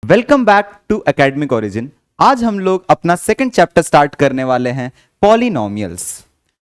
Welcome back to academic origin. आज हम लोग अपना सेकंड चैप्टर स्टार्ट करने वाले हैं पॉलिनोमियल्स,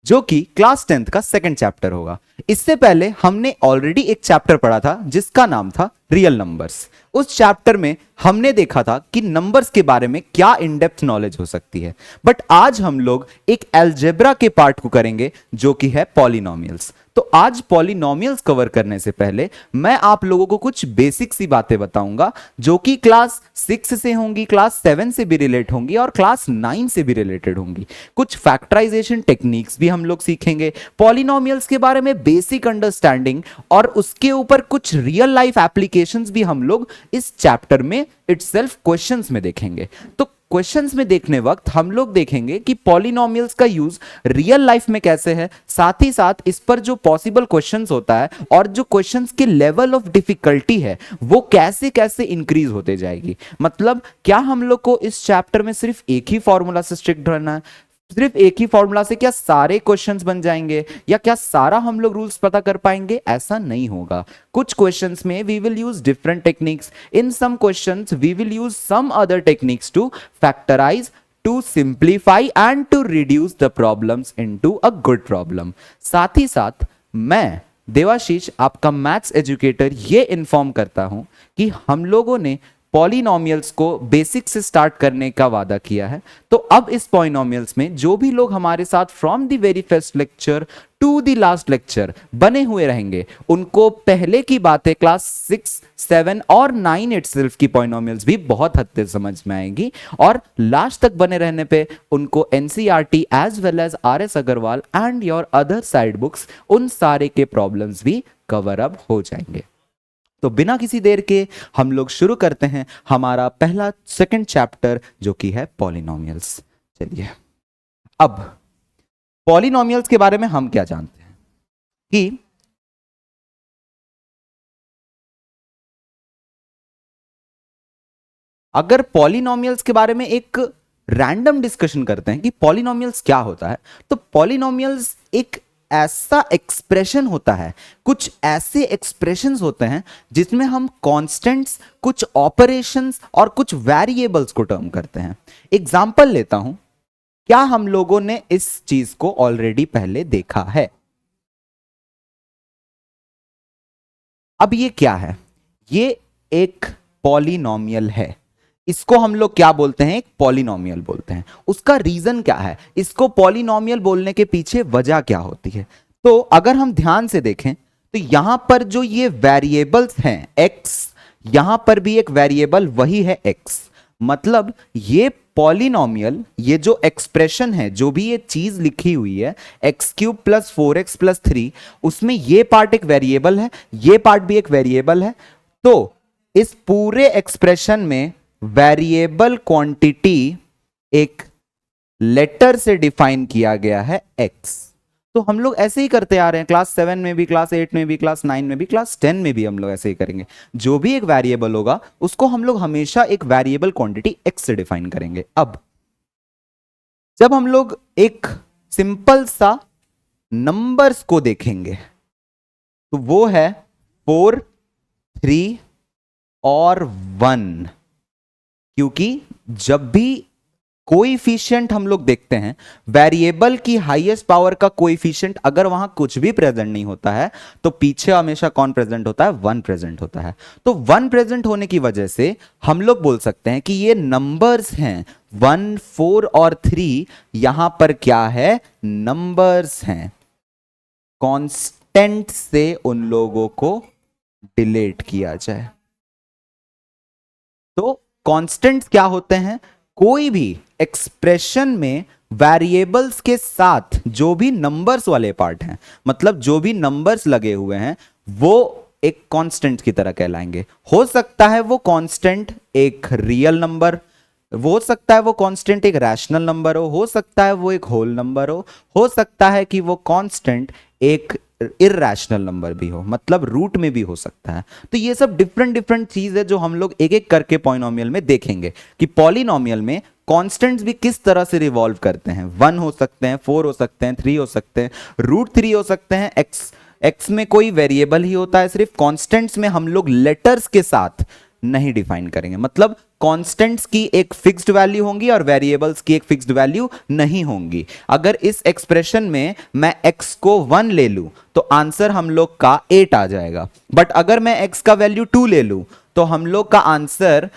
जो कि क्लास 10th का सेकंड चैप्टर होगा। इससे पहले हमने ऑलरेडी एक चैप्टर पढ़ा था जिसका नाम था रियल नंबर्स। उस चैप्टर में हमने देखा था कि नंबर्स के बारे में क्या इन डेप्थ नॉलेज हो सकती है, बट आज हम लोग एक अलजेब्रा के पार्ट को करेंगे जो कि है पॉलिनोमियल्स। तो आज पॉलिनोमियल्स कवर करने से पहले मैं आप लोगों को कुछ बेसिक सी बातें बताऊंगा जो कि क्लास 6 से होंगी, क्लास 7 से भी रिलेट होंगी और क्लास 9 से भी रिलेटेड होंगी। कुछ फैक्टराइजेशन टेक्निक्स भी हम लोग सीखेंगे, पॉलिनोमियल्स के बारे में बेसिक अंडरस्टैंडिंग और उसके ऊपर कुछ रियल लाइफ एप्लीकेशंस भी हम लोग इस चैप्टर में इटसेल्फ क्वेश्चंस में देखेंगे। तो क्वेश्चंस में देखने वक्त हम लोग देखेंगे कि पॉलिनोमियल्स का यूज रियल लाइफ में कैसे है, साथ ही साथ इस पर जो पॉसिबल क्वेश्चंस होता है और जो क्वेश्चंस के लेवल ऑफ डिफिकल्टी है वो कैसे कैसे इंक्रीज होते जाएगी। मतलब क्या हम लोग को इस चैप्टर में सिर्फ एक ही फॉर्मूला से स्ट्रिक्ट रहना है, सिर्फ एक ही फॉर्मूला से क्या सारे क्वेश्चंस बन जाएंगे, या क्या सारा हम लोग रूल्स पता कर पाएंगे? ऐसा नहीं होगा। कुछ क्वेश्चंस में we will use different techniques, in some questions we will use some other techniques to factorise, to simplify and to reduce the problems into a good problem. साथ ही साथ मैं देवाशीष आपका मैथ्स एजुकेटर ये इन्फॉर्म करता हूं कि हम लोगों ने पॉलिनोमियल्स को बेसिक से स्टार्ट करने का वादा किया है। तो अब इस पॉलिनोमियल्स में जो भी लोग हमारे साथ from the very first lecture to the last lecture बने हुए रहेंगे, उनको पहले की बातें क्लास 6, 7 और 9 इटसेल्फ की पॉलिनोमियल्स भी बहुत हद तक समझ में आएगी और लास्ट तक बने रहने पे उनको NCERT as well as RS Agarwal and your other side books उन सारे के प्रॉब्लम्स भी कवर अप हो जाएंगे। तो बिना किसी देर के हम लोग शुरू करते हैं हमारा पहला सेकंड चैप्टर जो कि है पॉलिनोमियल्स। चलिए, अब पॉलिनोमियल्स के बारे में हम क्या जानते हैं कि अगर पॉलिनोमियल्स के बारे में एक रैंडम डिस्कशन करते हैं कि पॉलिनोमियल्स क्या होता है, तो पॉलिनोमियल्स एक ऐसा एक्सप्रेशन होता है, कुछ ऐसे एक्सप्रेशंस होते हैं जिसमें हम कांस्टेंट्स, कुछ ऑपरेशंस और कुछ वेरिएबल्स को टर्म करते हैं। एग्जांपल लेता हूं, क्या हम लोगों ने इस चीज को ऑलरेडी पहले देखा है? अब ये क्या है? ये एक पॉलिनोमियल है। इसको हम लोग क्या बोलते हैं? एक पॉलिनोमियल बोलते हैं। उसका रीजन क्या है? इसको पॉलिनोमियल बोलने के पीछे वजह क्या होती है? तो अगर हम ध्यान से देखें तो यहां पर जो ये वेरिएबल्स हैं x, यहां पर भी एक वेरिएबल वही है x। मतलब ये पॉलिनोमियल, ये जो एक्सप्रेशन है, जो भी ये चीज लिखी हुई है x³ + 4x + 3, उसमें ये पार्ट एक वेरिएबल है, ये पार्ट भी एक वेरिएबल है। तो इस पूरे एक्सप्रेशन में वेरिएबल क्वांटिटी एक लेटर से डिफाइन किया गया है x। तो हम लोग ऐसे ही करते आ रहे हैं, क्लास 7 में भी, क्लास 8 में भी, क्लास 9 में भी, क्लास 10 में भी हम लोग ऐसे ही करेंगे। जो भी एक वेरिएबल होगा उसको हम लोग हमेशा एक वेरिएबल क्वांटिटी x से डिफाइन करेंगे। अब जब हम लोग एक सिंपल सा नंबर्स को देखेंगे तो वो है 4, 3 और 1, क्योंकि जब भी कोएफिशिएंट हम लोग देखते हैं, वेरिएबल की हाईएस्ट पावर का कोएफिशिएंट अगर वहां कुछ भी प्रेजेंट नहीं होता है तो पीछे हमेशा कौन प्रेजेंट होता है? 1 प्रेजेंट होता है। तो 1 प्रेजेंट होने की वजह से हम लोग बोल सकते हैं कि ये नंबर्स हैं 1, 4 और 3, यहां पर क्या है? नंबर्स हैं। कांस्टेंट से उन लोगों को डिलीट किया जाए तो कांस्टेंट्स क्या होते हैं? कोई भी एक्सप्रेशन में वेरिएबल्स के साथ जो भी नंबर्स वाले पार्ट हैं, मतलब जो भी नंबर्स लगे हुए हैं, वो एक कांस्टेंट की तरह कहलाएंगे। हो सकता है वो कांस्टेंट एक रियल नंबर, हो सकता है वो कांस्टेंट एक रैशनल नंबर हो सकता है वो एक होल नंबर हो सकता है कि वो कांस्टेंट एक इररेशनल नंबर भी हो, मतलब रूट में भी हो सकता है। तो ये सब डिफरेंट डिफरेंट चीज है जो हम लोग एक एक करके पॉलिनोमियल में देखेंगे कि पॉलिनोमियल में कांस्टेंट्स भी किस तरह से रिवॉल्व करते हैं। 1 हो सकते हैं, 4 हो सकते हैं, 3 हो सकते हैं, √3 हो सकते हैं। x में कोई वेरिएबल ही होता है, सिर्फ कांस्टेंट्स में हम लोग लेटर्स के साथ नहीं डिफाइन करेंगे। मतलब कांस्टेंट्स की एक फिक्स्ड वैल्यू होंगी और वेरिएबल्स की एक फिक्स्ड वैल्यू नहीं होंगी। अगर इस एक्सप्रेशन में मैं x को 1 ले लूं तो आंसर हम लोग का 8 आ जाएगा, बट अगर मैं x का वैल्यू 2 ले लूं तो हम लोग का आंसर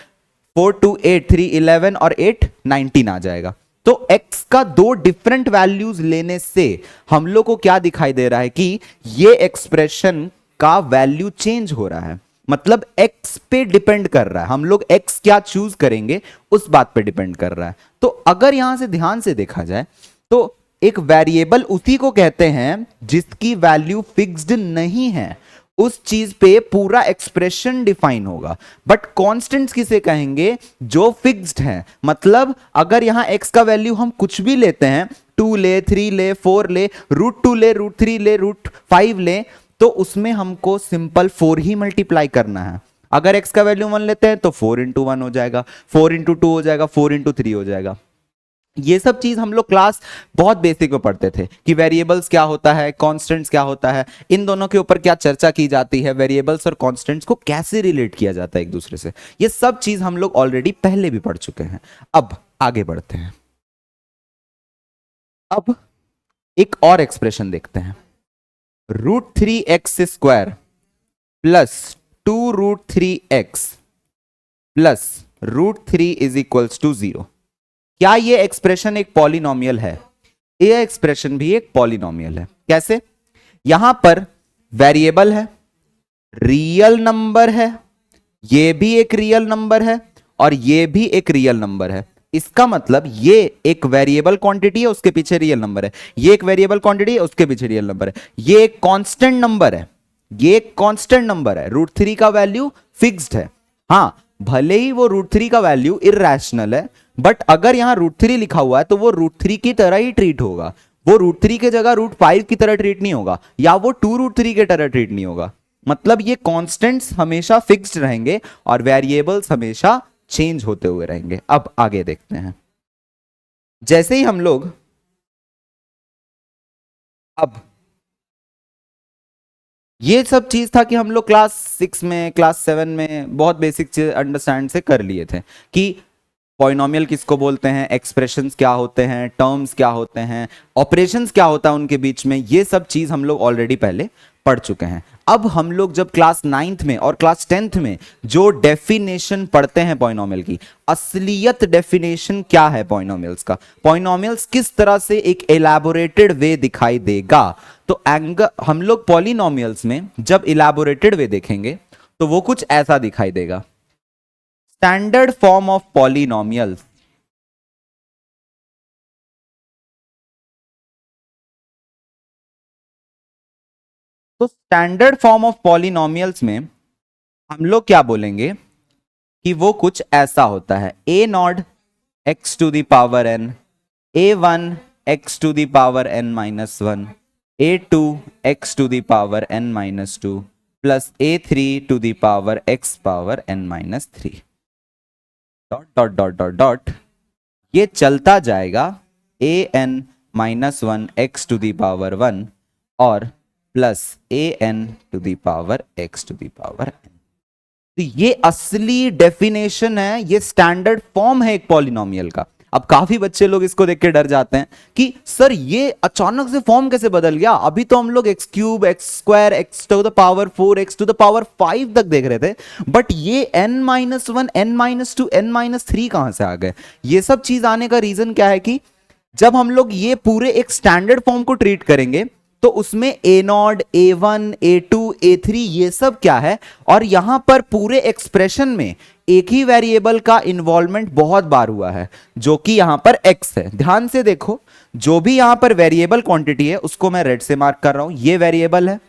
4 2 8 3 11 और 8 19 आ जाएगा। तो x का दो डिफरेंट वैल्यूज लेने से हम लोग को क्या दिखाई दे रहा है कि ये एक्सप्रेशन का वैल्यू चेंज हो रहा है। मतलब x पे डिपेंड कर रहा है, हम लोग x क्या चूज करेंगे उस बात पे डिपेंड कर रहा है। तो अगर यहां से ध्यान से देखा जाए तो एक वेरिएबल उसी को कहते हैं जिसकी वैल्यू फिक्स्ड नहीं है, उस चीज पे पूरा एक्सप्रेशन डिफाइन होगा। बट कांस्टेंट्स किसे कहेंगे? जो फिक्स्ड है। मतलब अगर यहां x का वैल्यू हम कुछ भी लेते हैं, 2 ले, 3 ले, 4 ले, √2 ले, √3 ले, √5 ले, तो उसमें हमको सिंपल 4 ही मल्टीप्लाई करना है। अगर x का वैल्यू 1 लेते हैं तो 4 × 1 हो जाएगा, 4 × 2 हो जाएगा, 4 × 3 हो जाएगा। ये सब चीज हम लोग क्लास बहुत बेसिक में पढ़ते थे कि वेरिएबल्स क्या होता है, कांस्टेंट्स क्या होता है, इन दोनों के ऊपर क्या चर्चा की जाती है, वेरिएबल्स और कांस्टेंट्स को कैसे रिलेट किया जाता है एक दूसरे से। ये सब चीज हम लोग ऑलरेडी पहले भी पढ़ चुके हैं। अब आगे बढ़ते हैं। अब एक और एक्सप्रेशन देखते हैं। √3x² plus 2√3x plus √3 = 0। क्या ये एक्सप्रेशन एक पॉलिनोमियल है? ये एक्सप्रेशन भी एक पॉलिनोमियल है। कैसे? यहां पर वेरिएबल है, रियल नंबर है, ये भी एक रियल नंबर है और ये भी एक रियल नंबर है। इसका मतलब ये एक वेरिएबल क्वांटिटी है, उसके पीछे रियल नंबर है, ये एक वेरिएबल क्वांटिटी है, उसके पीछे रियल नंबर है, ये एक कांस्टेंट नंबर है, ये एक कांस्टेंट नंबर है। √3 का वैल्यू फिक्स्ड है। हां, भले ही वो √3 का वैल्यू इर्रेशनल है, बट अगर यहां √3 लिखा हुआ है तो वो √3 की तरह ही ट्रीट होगा। वो √3 के जगह √5 की तरह ट्रीट नहीं होगा, या वो 2√3 के तरह ट्रीट नहीं होगा। मतलब ये कांस्टेंट्स हमेशा फिक्स्ड रहेंगे और वेरिएबल्स हमेशा चेंज होते हुए रहेंगे। अब आगे देखते हैं। जैसे ही हम लोग अब ये सब चीज था कि हम लोग क्लास 6 में, क्लास 7 में बहुत बेसिक चीज अंडरस्टैंड से कर लिए थे कि पॉलिनोमियल किसको बोलते हैं, एक्सप्रेशंस क्या होते हैं, टर्म्स क्या होते हैं, ऑपरेशंस क्या होता है उनके बीच में। ये सब चीज हम लोग ऑलरेडी पहले पढ़ चुके हैं। अब हम लोग जब क्लास 9th में और क्लास 10th में जो डेफिनेशन पढ़ते हैं पॉलिनोमियल की, असलियत डेफिनेशन क्या है पॉलिनोमियल्स का, पॉलिनोमियल्स किस तरह से एक एलैबोरेटेड वे दिखाई देगा, तो हम लोग पॉलिनोमियल्स में जब इलैबोरेटेड वे देखेंगे तो वो कुछ ऐसा दिखाई देगा। Standard form of polynomials. तो स्टैंडर्ड फॉर्म ऑफ पॉलिनोमियल्स में हम लोग क्या बोलेंगे कि वो कुछ ऐसा होता है। a0 x⁴n, a1 x⁴n-1, a2 x⁴n-2 plus a3 xn-3 dot dot dot dot dot. ये चलता जाएगा an-1 x⁴1 और प्लस an⁴x⁴n। तो ये असली डेफिनेशन है, ये स्टैंडर्ड फॉर्म है एक पॉलिनोमियल का। अब काफी बच्चे लोग इसको देख के डर जाते हैं कि सर ये अचानक से फॉर्म कैसे बदल गया, अभी तो हम लोग x³ x² x⁴ x⁵ तक देख रहे थे, बट ये n-1 n-2 n-3 कहां से आ गए। ये सब चीज आने का रीजन क्या है कि जब हम लोग ये पूरे एक स्टैंडर्ड फॉर्म को ट्रीट करेंगे तो उसमें a0 a1 a2 a3 ये सब क्या है, और यहां पर पूरे एक्सप्रेशन में एक ही वेरिएबल का इन्वॉल्वमेंट बहुत बार हुआ है, जो कि यहां पर x है। ध्यान से देखो, जो भी यहां पर वेरिएबल क्वांटिटी है उसको मैं रेड से मार्क कर रहा हूं। ये वेरिएबल है,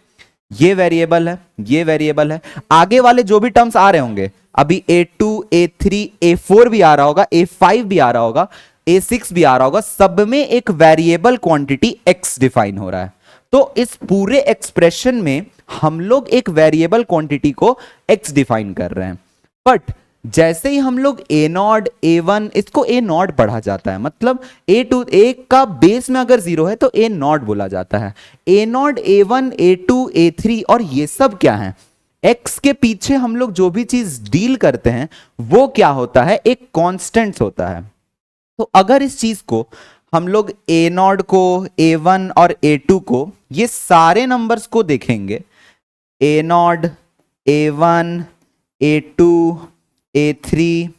ये वेरिएबल है, ये वेरिएबल है। आगे वाले जो भी टर्म्स आ रहे होंगे, अभी a2 a3 a4 भी आ रहा होगा, a5 भी आ रहा होगा, a6 भी आ रहा होगा, सब में एक वेरिएबल क्वांटिटी x डिफाइन हो रहा है। तो इस पूरे एक्सप्रेशन में हम लोग एक वेरिएबल क्वांटिटी को x डिफाइन कर रहे हैं। बट जैसे ही हम लोग a0 a1, इसको a0 पढ़ा जाता है, मतलब a2 a का बेस में अगर 0 है तो a0 बोला जाता है। a0 a1 a2 a3 और ये सब क्या है, एक्स के पीछे हम लोग जो भी चीज डील करते हैं वो क्या होता है, एक कांस्टेंट होता है। तो अगर इस चीज को हम लोग ए नॉट को, ए वन और ए टू को, ये सारे नंबर्स को देखेंगे, A naught, A one, A two, A three,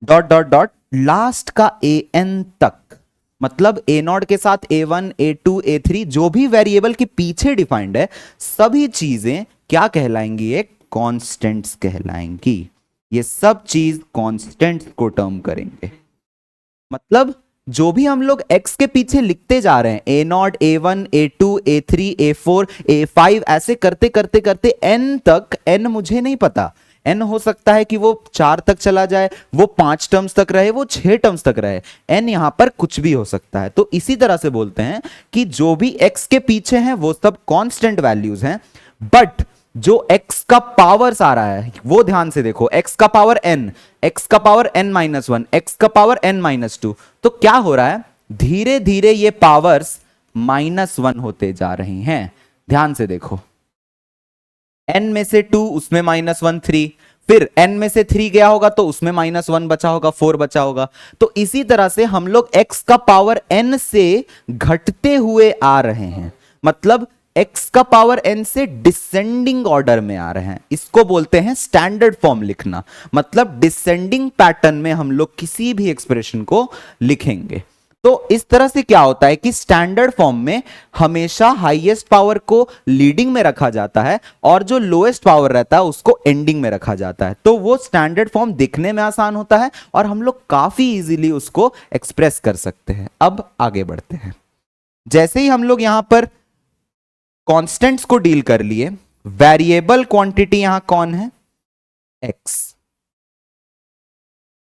dot dot dot, last का ए एन तक, मतलब ए नॉट के साथ A one, A two, A three, जो भी वेरिएबल के पीछे डिफाइंड है, सभी चीजें क्या कहलाएंगी, एक कांस्टेंट्स कहलाएंगी। ये सब चीज कांस्टेंट्स को टर्म करेंगे। मतलब जो भी हम लोग x के पीछे लिखते जा रहे हैं, A naught, A one, A two, A three, A four, A five, ऐसे करते करते करते n तक, n मुझे नहीं पता, n हो सकता है कि वो 4 तक चला जाए, वो 5 टर्म्स तक रहे, वो 6 टर्म्स तक रहे, n यहां पर कुछ भी हो सकता है। तो इसी तरह से बोलते हैं कि जो भी x के पीछे हैं वो सब कांस्टेंट वैल्यूज हैं, बट जो x का पावर्स आ रहा है वो ध्यान से देखो, x का पावर n, x का power n minus one, x का पावर n माइनस टू, तो क्या हो रहा है, धीरे धीरे ये पावर्स -1 होते जा रही हैं। ध्यान से देखो, n में से 2, उसमें -1 3, फिर n में से 3 गया होगा तो उसमें -1 बचा होगा, 4 बचा होगा। तो इसी तरह से हम लोग x का पावर n से घटते हुए आ रहे हैं, मतलब x का पावर n से डिसेंडिंग ऑर्डर में आ रहे हैं। इसको बोलते हैं स्टैंडर्ड फॉर्म लिखना, मतलब डिसेंडिंग पैटर्न में हम लोग किसी भी एक्सप्रेशन को लिखेंगे। तो इस तरह से क्या होता है कि स्टैंडर्ड फॉर्म में हमेशा हाईएस्ट पावर को लीडिंग में रखा जाता है और जो लोएस्ट पावर रहता है उसको एंडिंग में रखा जाता है। तो वो स्टैंडर्ड फॉर्म दिखने में आसान होता है और हम लोग काफी इजीली उसको एक्सप्रेस कर सकते हैं। अब आगे बढ़ते हैं। जैसे ही हम लोग यहां पर कांस्टेंट्स को डील कर लिए, वेरिएबल क्वांटिटी यहां कौन है, x,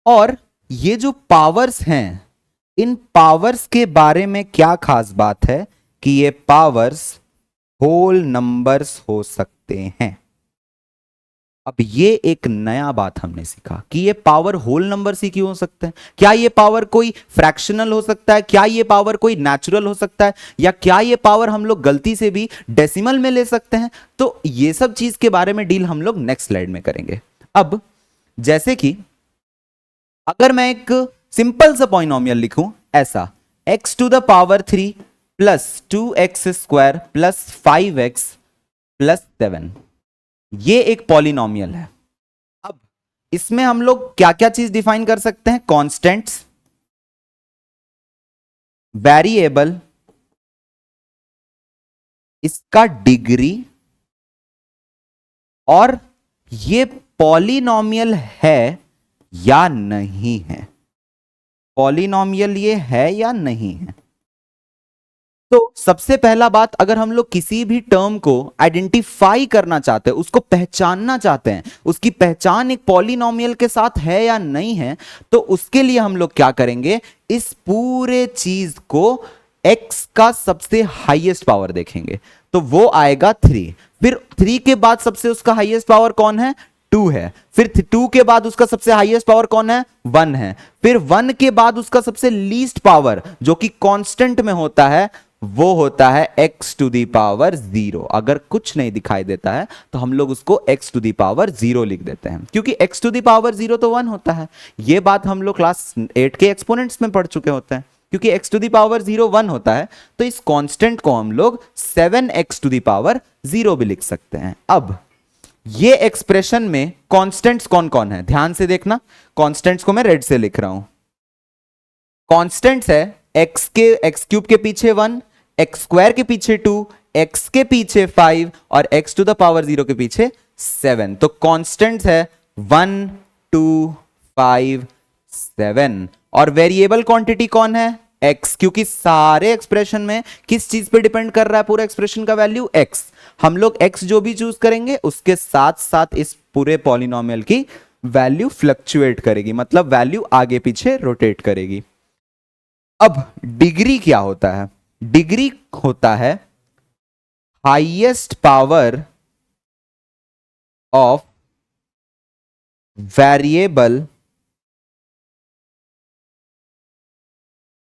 और ये जो पावर्स हैं, इन पावर्स के बारे में क्या खास बात है कि ये पावर्स होल नंबर्स हो सकते हैं। अब ये एक नया बात हमने सीखा कि ये पावर होल नंबर्स ही क्यों हो सकते हैं। क्या ये पावर कोई फ्रैक्शनल हो सकता है, क्या ये पावर कोई नेचुरल हो सकता है, या क्या ये पावर हम लोग गलती से भी डेसिमल में ले सकते हैं। तो ये सब चीज के बारे में डील हम लोग नेक्स्ट स्लाइड में करेंगे। अब जैसे कि अगर मैं एक सिंपल सा पॉलिनोमियल लिखूं ऐसा, x to the power 3 plus 2x square plus 5x plus 7, ये एक पॉलिनोमियल है। अब इसमें हम लोग क्या क्या चीज डिफाइन कर सकते हैं, कांस्टेंट्स, वेरिएबल, इसका डिग्री, और ये पॉलिनोमियल है या नहीं है, पॉलिनोमियल ये है या नहीं है। तो सबसे पहला बात, अगर हम लोग किसी भी टर्म को आइडेंटिफाई करना चाहते हैं, उसको पहचानना चाहते हैं, उसकी पहचान एक पॉलिनोमियल के साथ है या नहीं है, तो उसके लिए हम लोग क्या करेंगे, इस पूरे चीज को x का सबसे हाईएस्ट पावर देखेंगे, तो वो आएगा 3। फिर 3 के बाद सबसे उसका हाईएस्ट पावर कौन है, 2 है। फिर 2 के बाद उसका सबसे हाईएस्ट पावर कौन है, 1 है। फिर 1 के बाद उसका सबसे लीस्ट पावर जो कि कांस्टेंट में होता है वो होता है x टू दी पावर 0। अगर कुछ नहीं दिखाई देता है तो हम लोग उसको x टू दी पावर 0 लिख देते हैं, क्योंकि x टू दी पावर 0 तो 1 होता है। ये बात हम लोग क्लास 8 के एक्सपोनेंट्स में पढ़ चुके होते हैं। क्योंकि x टू दी पावर 0 1 होता है, तो इस कांस्टेंट को हम लोग 7x टू दी पावर 0 भी लिख सकते हैं। अब ये एक्सप्रेशन में कांस्टेंट्स कौन कौन है, ध्यान से देखना। कांस्टेंट्स को मैं रेड से लिख रहा हूं। कांस्टेंट्स है x क्यूब के पीछे 1, x स्क्वायर के पीछे 2, x के पीछे 5 और x टू द पावर 0 के पीछे 7। तो कांस्टेंट्स है 1 2 5 7। और वेरिएबल क्वांटिटी कौन है, x, क्योंकि सारे एक्सप्रेशन में किस चीज पे डिपेंड कर रहा है पूरा एक्सप्रेशन का वैल्यू, x। हम लोग x जो भी चूज करेंगे उसके साथ साथ इस पूरे पॉलिनोमियल की वैल्यू फ्लक्चुएट करेगी, मतलब वैल्यू आगे पीछे रोटेट करेगी। अब डिग्री क्या होता है, डिग्री होता है highest power of variable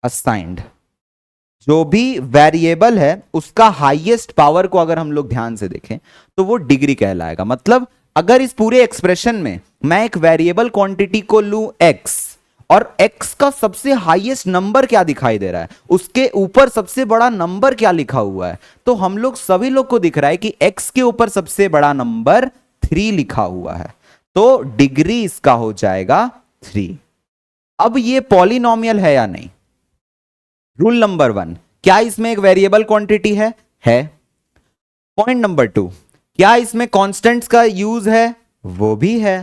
assigned. जो भी वेरिएबल है उसका हाईएस्ट पावर को अगर हम लोग ध्यान से देखें तो वो डिग्री कहलाएगा। मतलब अगर इस पूरे एक्सप्रेशन में मैं एक वेरिएबल क्वांटिटी को लूं x, और x का सबसे हाईएस्ट नंबर क्या दिखाई दे रहा है, उसके ऊपर सबसे बड़ा नंबर क्या लिखा हुआ है, तो हम लोग सभी लोग को दिख रहा है कि x के ऊपर सबसे बड़ा नंबर 3 लिखा हुआ है, तो डिग्री इसका हो जाएगा 3। अब ये पॉलिनॉमियल है या नहीं? रूल नंबर 1, क्या इसमें एक वेरिएबल क्वांटिटी है? पॉइंट नंबर 2, क्या इसमें कांस्टेंट्स का यूज है? वो भी है।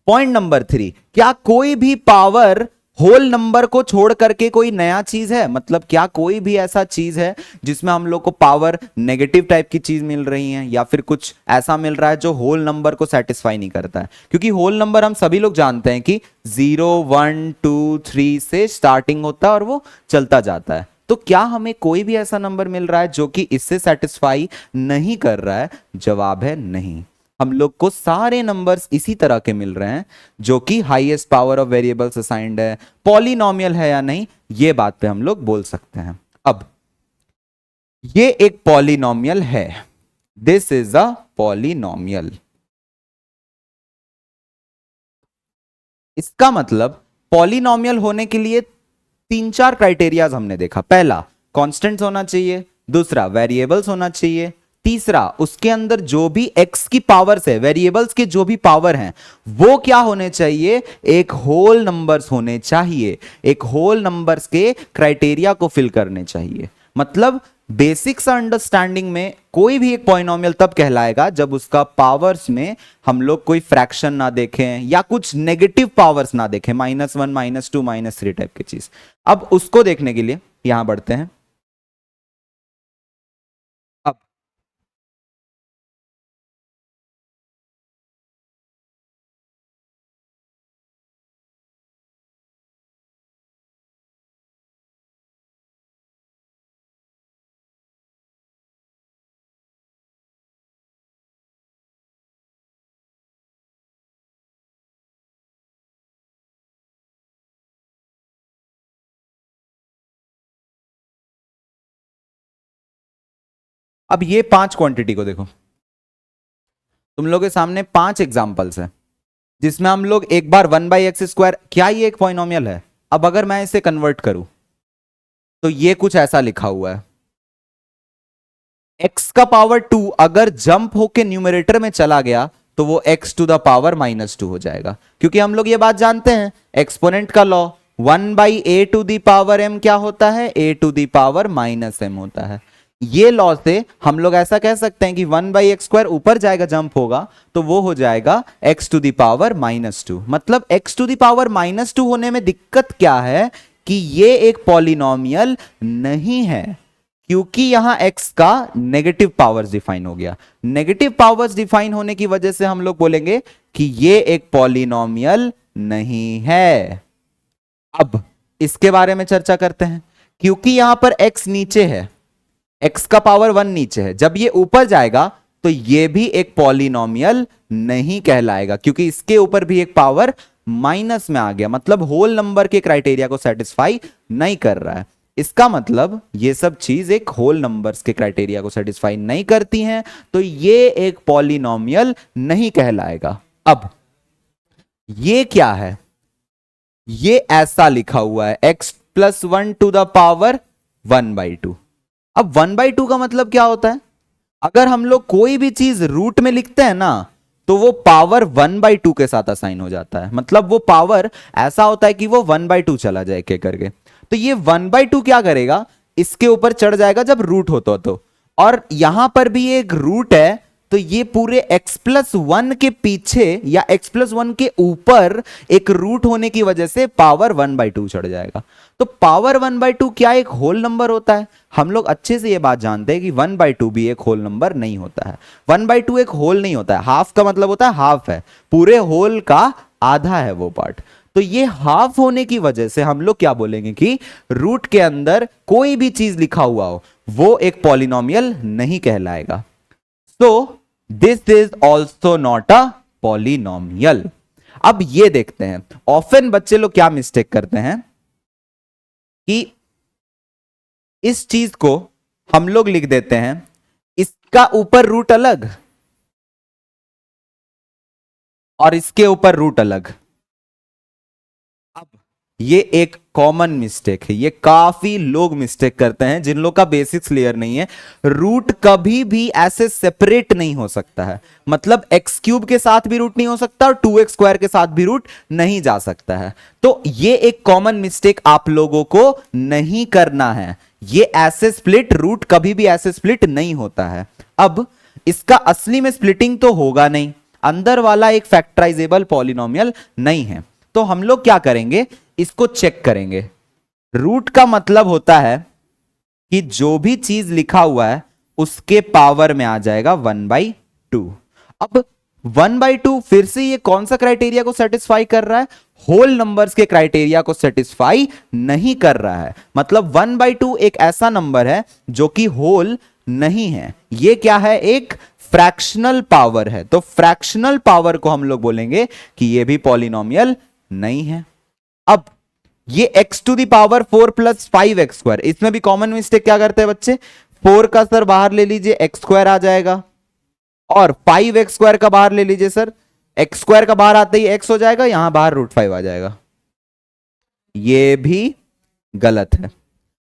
पॉइंट नंबर 3, क्या कोई भी पावर होल नंबर को छोड़ करके कोई नया चीज है? मतलब क्या कोई भी ऐसा चीज है जिसमें हम लोग को पावर नेगेटिव टाइप की चीज मिल रही है, या फिर कुछ ऐसा मिल रहा है जो होल नंबर को सेटिस्फाई नहीं करता है? क्योंकि होल नंबर हम सभी लोग जानते हैं कि 0 1 2 3 से स्टार्टिंग होता है और वो चलता जाता है। तो क्या हमें कोई भी ऐसा नंबर मिल रहा है जो कि इससे सेटिस्फाई नहीं कर रहा है? जवाब है नहीं। हम लोग को सारे नंबर्स इसी तरह के मिल रहे हैं जो कि highest power of variables assigned है। पॉलिनॉमियल है या नहीं, ये बात पे हम लोग बोल सकते हैं। अब ये एक पॉलिनॉमियल है, दिस इज अ पॉलिनॉमियल। इसका मतलब पॉलिनॉमियल होने के लिए 3-4 क्राइटेरियाज हमने देखा। पहला, कांस्टेंट्स होना चाहिए। दूसरा, वेरिएबल्स होना चाहिए। तीसरा, उसके अंदर जो भी x की पावर्स है, वेरिएबल्स के जो भी पावर हैं, वो क्या होने चाहिए? एक होल नंबर्स होने चाहिए। एक होल नंबर्स के क्राइटेरिया को फिल करने चाहिए। मतलब बेसिक सा अंडरस्टैंडिंग में कोई भी एक पॉलिनॉमियल तब कहलाएगा जब उसका पावर्स में हम लोग कोई फ्रैक्शन ना देखें या कुछ नेगेटिव पावर्स ना देखें, -1 -2 -3 टाइप की चीज। अब उसको देखने के लिए यहां बढ़ते हैं। अब अब ये 5 क्वांटिटी को देखो, तुम लोग के सामने 5 एग्जांपल्स है जिसमें हम लोग एक बार 1/x², क्या ये एक पॉलिनॉमियल है? अब अगर मैं इसे कन्वर्ट करूं तो ये कुछ ऐसा लिखा हुआ है, x का पावर 2 अगर जंप होके न्यूमरेटर में चला गया तो वो x टू द पावर -2 हो जाएगा। क्योंकि हम लोग ये बात जानते हैं, एक्सपोनेंट का law, 1/a to the power m क्या होता है? a to the power -m होता है। ये लॉ से हम लोग ऐसा कह सकते हैं कि 1/x² ऊपर जाएगा, जंप होगा तो वो हो जाएगा x टू द पावर -2। मतलब x टू द पावर -2 होने में दिक्कत क्या है कि ये एक पॉलिनॉमियल नहीं है, क्योंकि यहां x का नेगेटिव पावर्स डिफाइन हो गया। नेगेटिव पावर्स डिफाइन होने की वजह से हम लोग बोलेंगे कि ये एक पॉलिनॉमियल नहीं है। अब इसके बारे में चर्चा करते हैं। क्योंकि यहां पर x नीचे है, x का पावर 1 नीचे है, जब ये ऊपर जाएगा तो ये भी एक पॉलिनॉमियल नहीं कहलाएगा, क्योंकि इसके ऊपर भी एक पावर माइनस में आ गया, मतलब होल नंबर के क्राइटेरिया को सेटिस्फाई नहीं कर रहा है। इसका मतलब ये सब चीज एक होल नंबर्स के क्राइटेरिया को सेटिस्फाई नहीं करती हैं, तो ये एक पॉलिनॉमियल नहीं कहलाएगा। अब ये क्या है? ये ऐसा लिखा हुआ है x+1 टू द पावर 1/2। अब 1/2 का मतलब क्या होता है? अगर हम लोग कोई भी चीज रूट में लिखते हैं ना, तो वो पावर 1/2 के साथ असाइन हो जाता है। मतलब वो पावर ऐसा होता है कि वो 1/2 चला जाए के करके। तो ये 1/2 क्या करेगा? इसके ऊपर चढ़ जाएगा जब रूट होता तो, और यहां पर भी एक रूट है, तो ये पूरे x+1 के पीछे या x+1 के ऊपर एक रूट होने की वजह से पावर 1/2 चढ़ जाएगा। तो पावर 1/2 क्या एक होल नंबर होता है? हम लोग अच्छे से ये बात जानते हैं कि 1/2 भी एक होल नंबर नहीं होता है। 1/2 एक होल नहीं होता है। हाफ का मतलब होता है हाफ है, पूरे होल का आधा है वो पार्ट। तो ये हाफ होने की वजह से हम लोग क्या बोलेंगे कि रूट के अंदर कोई भी चीज लिखा हुआ हो वो एक पॉलिनॉमियल नहीं कहलाएगा। So this is also not a polynomial. अब ये देखते हैं, ऑफन बच्चे लोग क्या मिस्टेक करते हैं कि इस चीज को हम लोग लिख देते हैं, इसका ऊपर रूट अलग और इसके ऊपर रूट अलग। अब ये एक कॉमन मिस्टेक है, ये काफी लोग मिस्टेक करते हैं जिन लोग का बेसिक्स क्लियर नहीं है। रूट कभी भी ऐसे सेपरेट नहीं हो सकता है, मतलब एक्स क्यूब के साथ भी रूट नहीं हो सकता और 2x स्क्वायर के साथ भी रूट नहीं जा सकता है। तो ये एक कॉमन मिस्टेक आप लोगों को नहीं करना है। ये ऐसे स्प्लिट, रूट कभी भी ऐसे स्प्लिट नहीं होता है। अब इसका असली में स्प्लिटिंग तो होगा नहीं, अंदर वाला एक फैक्टराइजेबल पॉलिनोमियल नहीं है। तो हम लोग क्या करेंगे, इसको चेक करेंगे। रूट का मतलब होता है कि जो भी चीज लिखा हुआ है उसके पावर में आ जाएगा 1/2। अब 1/2 फिर से ये कौन सा क्राइटेरिया को सेटिस्फाई कर रहा है, होल नंबर्स के क्राइटेरिया को सेटिस्फाई नहीं कर रहा है। मतलब 1/2 एक ऐसा नंबर है जो कि होल नहीं है, ये क्या है, एक फ्रैक्शनल पावर है। तो फ्रैक्शनल पावर को हम लोग बोलेंगे कि ये भी पॉलिनोमियल नहीं है। अब ये x to the power 4 plus 5x square, इसमें भी कॉमन मिस्टेक क्या करते हैं बच्चे, 4 का सर बाहर ले लीजिए x स्क्वायर आ जाएगा, और 5x स्क्वायर का बाहर ले लीजिए सर, x स्क्वायर का बाहर आते ही x हो जाएगा, यहां बाहर √5 आ जाएगा। ये भी गलत है,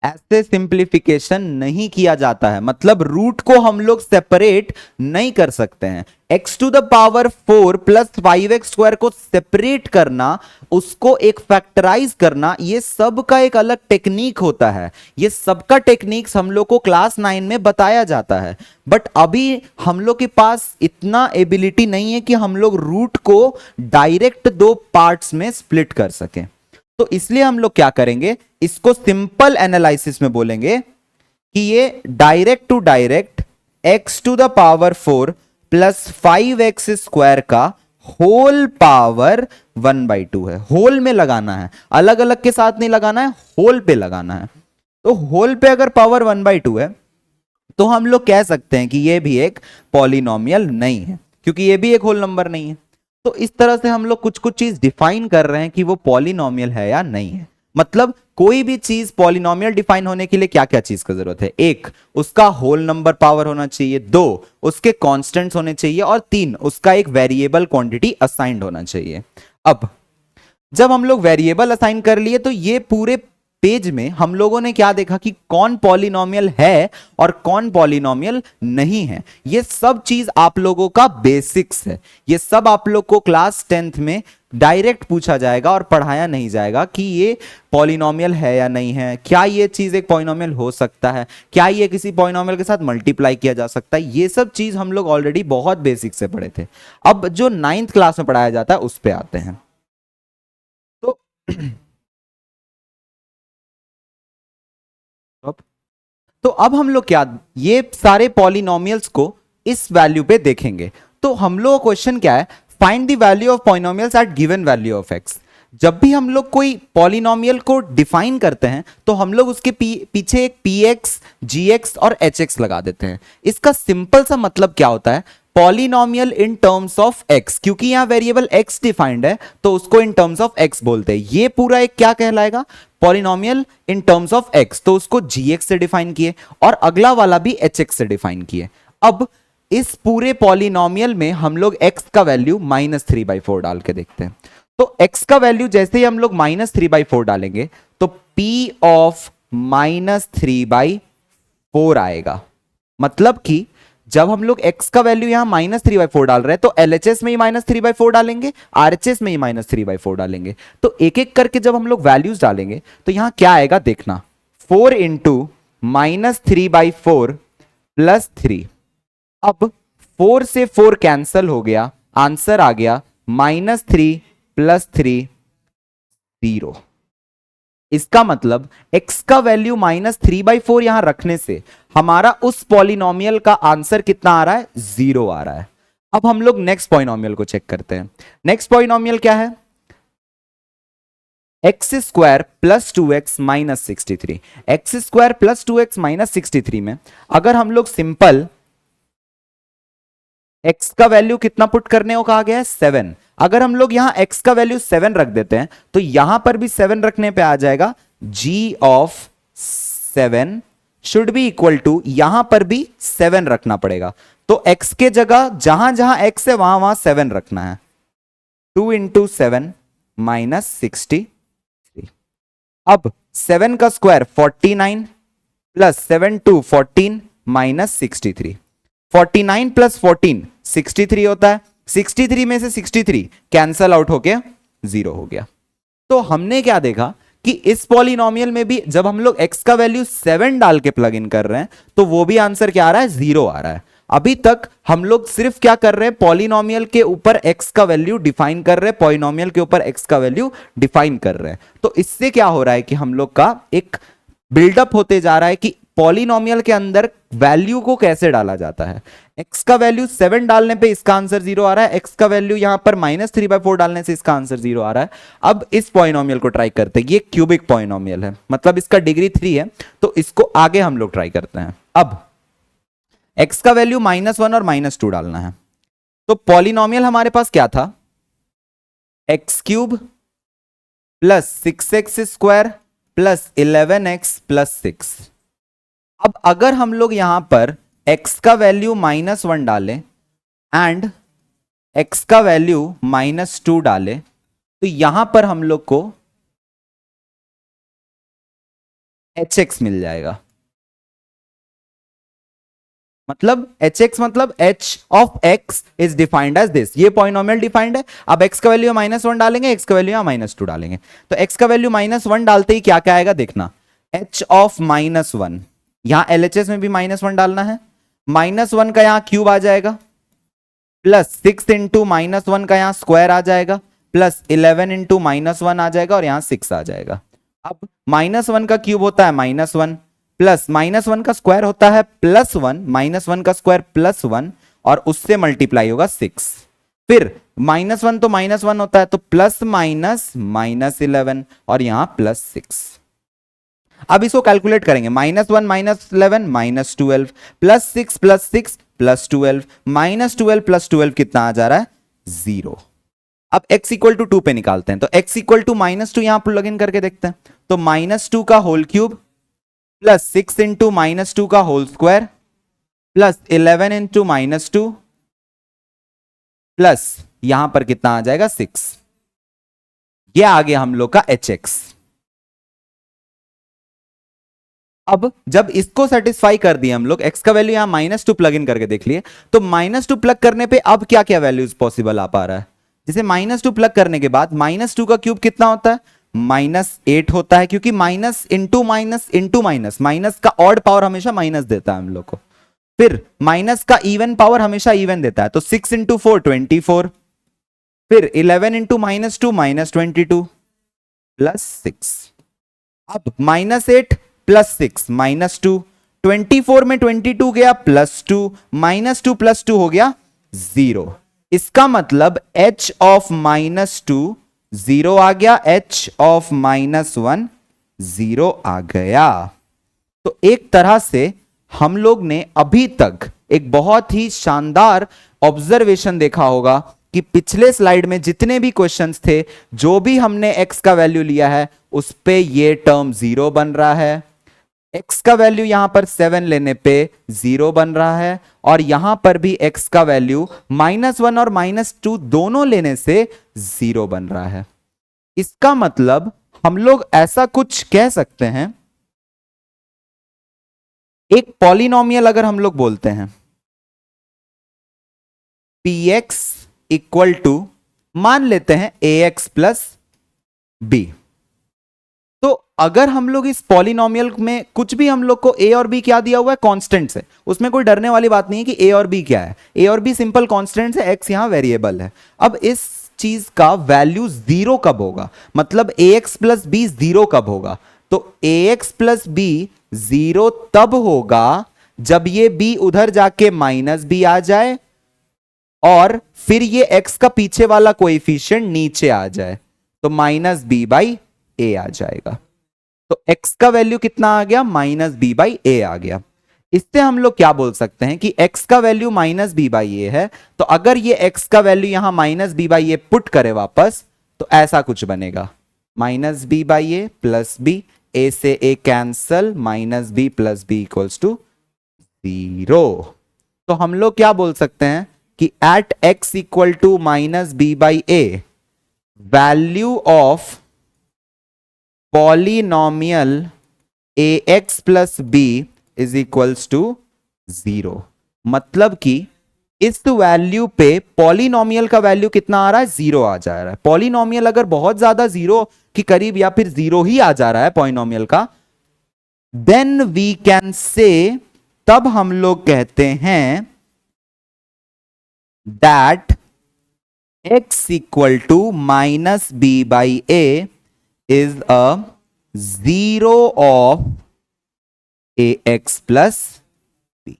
ऐसे सिंप्लीफिकेशन नहीं किया जाता है। मतलब रूट को हम लोग सेपरेट नहीं कर सकते हैं। x to the power 4 plus 5x square को सेपरेट करना, उसको एक फैक्टराइज करना, ये सब का एक अलग टेक्निक होता है। ये सबका टेक्निक्स हम लोग को क्लास 9 में बताया जाता है। बट अभी हम लोग के पास इतना एबिलिटी नहीं है कि हम लोग रूट को डायरेक्ट दो पार्ट्स में स्प्लिट कर सकें। तो इसलिए हम लोग क्या करेंगे, इसको सिंपल एनालिसिस में बोलेंगे कि ये direct to direct x to the power 4 plus 5x square का होल पावर 1/2 है। होल में लगाना है, अलग अलग के साथ नहीं लगाना है, होल पे लगाना है। तो होल पे अगर पावर 1/2 है तो हम लोग कह सकते हैं कि ये भी एक पॉलिनोमियल नहीं है, क्योंकि ये भी एक होल नंबर नहीं है। तो इस तरह से हम लोग कुछ कुछ चीज डिफाइन कर रहे हैं कि वो पॉलिनोमियल है या नहीं है। मतलब कोई भी चीज पॉलिनोमियल डिफाइन होने के लिए क्या क्या चीज का जरूरत है, एक उसका होल नंबर पावर होना चाहिए, दो उसके कांस्टेंट्स होने चाहिए, और तीन उसका एक वेरिएबल क्वांटिटी असाइंड होना चाहिए। अब जब हम लोग वेरिएबल असाइन कर लिए तो ये पूरे पेज में हम लोगों ने क्या देखा कि कौन पॉलिनोमियल है और कौन पॉलिनोमियल नहीं है। ये सब चीज आप लोगों का बेसिक्स है, ये सब आप लोग को क्लास 10th में डायरेक्ट पूछा जाएगा और पढ़ाया नहीं जाएगा कि ये पॉलिनोमियल है या नहीं है, क्या ये चीज एक पॉलिनोमियल हो सकता है, क्या ये किसी पॉलिनोमियल के साथ मल्टीप्लाई किया जा सकता है। ये सब चीज हम लोग ऑलरेडी बहुत बेसिक से पढ़े थे। अब जो 9th क्लास में पढ़ाया जाता है उस पर आते हैं। तो तो अब हम लोग क्या, ये सारे पॉलिनोमियल्स को इस वैल्यू पे देखेंगे। तो हम लोग क्वेश्चन क्या है, find the value of polynomials at given value of x. जब भी हम लोग कोई पॉलिनोमियल को डिफाइन करते हैं तो हम लोग उसके पीछे एक px, gx और hx लगा देते हैं। इसका सिंपल सा मतलब क्या होता है, polynomial in terms of x, क्योंकि यहां वेरिएबल x डिफाइंड है तो उसको इन टर्म्स ऑफ x बोलते हैं। ये पूरा एक क्या कहलाएगा, polynomial in terms of x, तो उसको gx से डिफाइन किए और अगला वाला भी hx से डिफाइन किए। अब इस पूरे पॉलिनोमियल में हम लोग x का वैल्यू -3/4 डाल के देखते हैं। तो x का वैल्यू जैसे ही हम लोग -3/4 डालेंगे तो p ऑफ -3/4 आएगा। मतलब कि जब हम लोग x का वैल्यू यहां -3/4 डाल रहे हैं तो LHS में ही -3/4 डालेंगे, RHS में ही -3/4 डालेंगे। तो एक एक करके जब हम लोग वैल्यूज डालेंगे तो यहां क्या आएगा देखना, 4 × -3/4 + 3। अब 4 से 4 कैंसल हो गया, आंसर आ गया -3 + 3 0। इसका मतलब x का वैल्यू -3/4 यहां रखने से हमारा उस पॉलिनोमियल का आंसर कितना आ रहा है, 0 आ रहा है। अब हम लोग नेक्स्ट पॉलिनोमियल को चेक करते हैं। नेक्स्ट पॉलिनोमियल क्या है, x² + 2x - 63। x² + 2x - 63 में अगर हम लोग सिंपल x का वैल्यू कितना पुट करने को कहा गया है, 7। अगर हम लोग यहां x का वैल्यू 7 रख देते हैं तो यहां पर भी 7 रखने पे आ जाएगा g of 7 should be equal to, यहां पर भी 7 रखना पड़ेगा। तो x के जगह जहां जहां x है वहां वहां 7 रखना है। 2 इंटू 7 माइनस 63। अब 7 का square 49 plus 7 two 14 minus 63। 49 plus 14 63 होता है। 63 में से 63 कैंसल आउट होके 0 हो गया। तो हमने क्या देखा कि इस पॉलिनोमियल में भी जब हम लोग x का वैल्यू 7 डाल के प्लग इन कर रहे हैं तो वो भी आंसर क्या आ रहा है, 0 आ रहा है। अभी तक हम लोग सिर्फ क्या कर रहे हैं, पॉलिनोमियल के ऊपर x का वैल्यू डिफाइन कर रहे हैं, पॉलिनोमियल के ऊपर x का वैल्यू डिफाइन कर रहे हैं। तो इससे क्या हो रहा है कि हम लोग का एक बिल्डअप होते जा रहा है कि पॉलिनोमियल के अंदर वैल्यू को कैसे डाला जाता है। x का वैल्यू 7 डालने पे इसका आंसर 0 आ रहा है, x का वैल्यू यहां पर -3/4 डालने से इसका आंसर 0 आ रहा है। अब इस पॉलिनोमियल को ट्राई करते हैं। ये क्यूबिक पॉलिनोमियल है, मतलब इसका डिग्री 3 है, तो इसको आगे हम लोग ट्राई करते हैं। अब x का वैल्यू -1 और -2 डालना है। तो पॉलिनोमियल हमारे पास क्या था, x³ plus 6x square plus 11x plus 6। अब अगर हम लोग यहां पर x का वैल्यू -1 डालें एंड x का वैल्यू -2 डालें तो यहां पर हम लोग को hx मिल जाएगा। मतलब hx मतलब h of x is defined as this. ये पॉलिनोमियल डिफाइंड है। अब x का वैल्यू -1 डालेंगे, x का वैल्यू यहां -2 डालेंगे, तो x का वैल्यू -1 डालते ही क्या क्या आएगा देखना, h ऑफ -1, यहां LHS में भी -1 डालना है, -1 का यहां क्यूब आ जाएगा, प्लस 6 इंटू -1 का यहां स्क्वायर आ जाएगा, प्लस 11 इंटू -1 आ जाएगा और यहां 6 आ जाएगा। अब -1 का क्यूब होता है -1, प्लस -1 का स्क्वायर होता है +1, -1 का स्क्वायर +1 और उससे मल्टीप्लाई होगा 6। फिर -1 तो -1 होता है, तो प्लस माइनस -11 और यहां +6। अब इसको कैलकुलेट करेंगे, -1 -11 -12 प्लस 6 +12 -12 प्लस 12 कितना आ जा रहा है, 0। अब x इक्वल टू 2 पे निकालते हैं, तो x इक्वल टू -2 यहां पर लॉग इन करके देखते हैं। तो -2 का होल क्यूब प्लस 6 इंटू -2 का whole square plus 11 into -2 plus यहां पर कितना आ जाएगा 6। ये आ गया हम लोग का hx। अब जब इसको सेटिस्फाई कर दिए हम लोग, x का वैल्यू यहां -2 प्लग इन करके देख लिए, तो -2 प्लग करने पे अब क्या क्या वैल्यूज पॉसिबल आ पा रहा है। जैसे -2 प्लग करने के बाद -2 का क्यूब कितना होता है, -8 होता है, क्योंकि minus into minus into minus, minus का ऑड पावर हमेशा माइनस देता है हम लोग को। फिर माइनस का इवन पावर हमेशा इवन देता है, तो 6 इंटू 4 24, फिर 11 इंटू -2 -22 प्लस 6। अब -8 प्लस 6 -2, 24 में 22 गया +2, -2 प्लस 2 हो गया 0। इसका मतलब h ऑफ -2 0 आ गया, h ऑफ -1 0 आ गया। तो एक तरह से हम लोग ने अभी तक एक बहुत ही शानदार ऑब्जर्वेशन देखा होगा कि पिछले स्लाइड में जितने भी क्वेश्चंस थे, जो भी हमने x का वैल्यू लिया है उस पे ये टर्म 0 बन रहा है, x का वैल्यू यहां पर 7 लेने पे 0 बन रहा है, और यहां पर भी x का वैल्यू -1 और -2 दोनों लेने से 0 बन रहा है। इसका मतलब हम लोग ऐसा कुछ कह सकते हैं, एक पॉलिनोमियल अगर हम लोग बोलते हैं px इक्वल टू मान लेते हैं ax प्लस b, तो अगर हम लोग इस पॉलिनोमियल में कुछ भी हम लोग को a और b क्या दिया हुआ है, कांस्टेंट्स है, उसमें कोई डरने वाली बात नहीं है कि a और b क्या है, a और b सिंपल कांस्टेंट्स है, x यहां वेरिएबल है। अब इस चीज का वैल्यू 0 कब होगा, मतलब ax प्लस b 0 कब होगा, तो ax प्लस b 0 तब होगा जब ये b उधर जाके -b आ जाए और फिर ये x का पीछे वाला कोएफिशिएंट नीचे आ जाए, तो -b/a आ जाएगा। तो x का वैल्यू कितना आ गया, -b/a आ गया। इससे हम लोग क्या बोल सकते हैं कि x का वैल्यू -b/a है, तो अगर ये x का वैल्यू यहां -b/a पुट करे वापस, तो ऐसा कुछ बनेगा, -b/a प्लस b, a से a cancel, -b plus b equals to 0। तो हम लोग क्या बोल सकते हैं कि at x equal to -b/a value of polynomial ax plus b is equals to 0। मतलब कि इस वैल्यू पे पॉलिनॉमियल का वैल्यू कितना आ रहा है, 0 आ जा रहा है। पॉलिनॉमियल अगर बहुत ज्यादा 0 के करीब या फिर 0 ही आ जा रहा है पॉलिनॉमियल का, देन वी कैन से, तब हम लोग कहते हैं that x equal to minus b by a is a zero of a x plus b.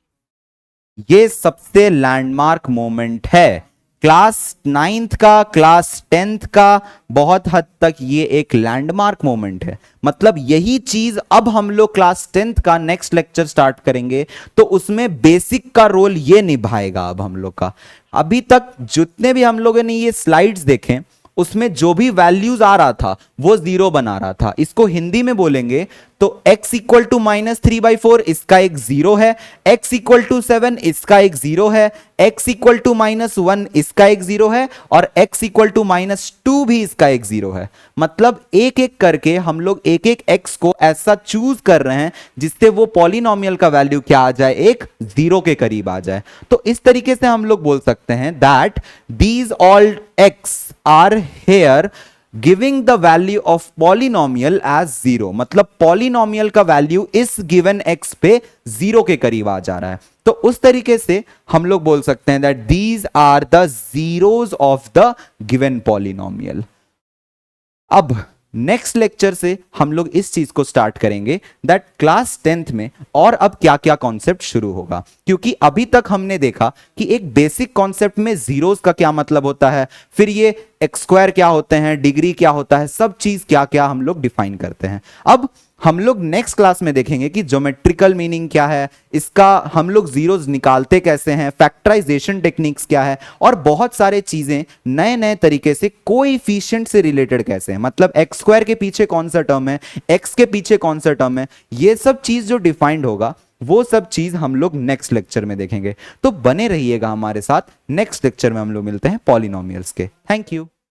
ये सबसे लैंडमार्क मोमेंट है क्लास 9th का, क्लास 10th का, बहुत हद तक ये एक लैंडमार्क मोमेंट है। मतलब यही चीज अब हम लोग क्लास 10th का नेक्स्ट लेक्चर स्टार्ट करेंगे तो उसमें बेसिक का रोल ये निभाएगा। अब हम लोग का अभी तक जितने भी हम लोगों ने ये स्लाइड्स देखें उसमें जो भी वैल्यूज आ रहा था वो 0 बना रहा था। इसको हिंदी में बोलेंगे तो x इक्वल टू माइनस 3/4 इसका एक 0 है, x इक्वल टू 7 इसका एक 0 है, x इक्वल टू माइनस 1 इसका एक 0 है और x इक्वल टू माइनस 2 भी इसका एक 0 है। मतलब एक एक करके हम लोग एक एक x को ऐसा चूज कर रहे हैं जिससे वो पॉलिनॉमियल का वैल्यू क्या आ जाए, एक 0 के करीब आ जाए। तो इस तरीके से हम लोग बोल सकते हैं that these all x are here giving the value of polynomial as 0। मतलब पॉलिनॉमियल का वैल्यू इस गिवन x पे 0 के करीब आ जा रहा है। तो उस तरीके से हम लोग बोल सकते हैं that these are the zeros of the given polynomial. अब नेक्स्ट लेक्चर से हम लोग इस चीज को स्टार्ट करेंगे दैट क्लास 10th में और अब क्या क्या कॉन्सेप्ट शुरू होगा, क्योंकि अभी तक हमने देखा कि एक बेसिक कॉन्सेप्ट में जीरोस का क्या मतलब होता है, फिर ये एक्स स्क्वायर क्या होते हैं, डिग्री क्या होता है, सब चीज क्या क्या हम लोग डिफाइन करते हैं। अब हम लोग नेक्स्ट क्लास में देखेंगे कि ज्योमेट्रिकल मीनिंग क्या है, इसका हम लोग जीरोस निकालते कैसे हैं, फैक्टराइजेशन टेक्निक्स क्या है और बहुत सारे चीजें नए नए तरीके से कोएफिशिएंट से रिलेटेड कैसे हैं। मतलब एक्स स्क्वायर के पीछे कौन सा टर्म है, एक्स के पीछे कौन सा टर्म है, ये सब चीज जो डिफाइंड होगा वो सब चीज हम लोग नेक्स्ट लेक्चर में देखेंगे। तो बने रहिएगा हमारे साथ, नेक्स्ट लेक्चर में हम लोग मिलते हैं पॉलिनॉमियल्स के। Thank you.